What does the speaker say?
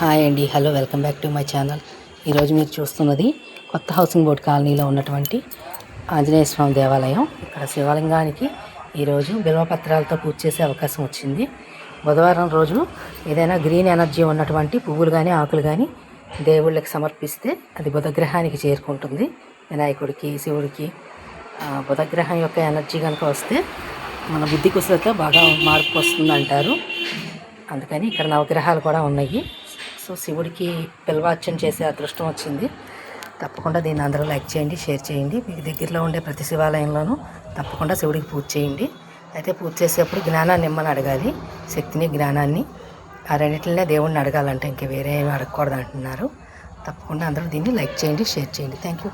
Hi అండి, hello, welcome back to my channel. ఈరోజు మీరు చూస్తున్నది కొత్త హౌసింగ్ బోర్డ్ కాలనీలో ఉన్నటువంటి ఆంజనేయ స్వామి దేవాలయం. ఇక్కడ శివలింగానికి ఈరోజు బిల్వపత్రాలతో పూజ చేసే అవకాశం వచ్చింది. బుధవారం రోజు ఏదైనా గ్రీన్ ఎనర్జీ ఉన్నటువంటి పువ్వులు కానీ ఆకులు కానీ దేవుళ్ళకి సమర్పిస్తే అది బుధగ్రహానికి చేరుకుంటుంది. వినాయకుడికి, శివుడికి బుధగ్రహం యొక్క ఎనర్జీ కనుక వస్తే మన బుద్ధి కుశలత బాగా మార్పు వస్తుంది అంటారు. అందుకని ఇక్కడ నవగ్రహాలు కూడా ఉన్నాయి. సో శివుడికి బిల్వార్చన చేసే అదృష్టం వచ్చింది. తప్పకుండా దీన్ని అందరూ లైక్ చేయండి, షేర్ చేయండి. మీకు దగ్గరలో ఉండే ప్రతి శివాలయంలోనూ తప్పకుండా శివుడికి పూజ చేయండి. అయితే పూజ చేసేప్పుడు జ్ఞానాన్ని ఇమ్మని అడగాలి. శక్తిని, జ్ఞానాన్ని, ఆ రెండింటినే దేవుడిని అడగాలంటే ఇంక వేరే ఏమి అడగకూడదు అంటున్నారు. తప్పకుండా అందరూ దీన్ని లైక్ చేయండి, షేర్ చేయండి. Thank you.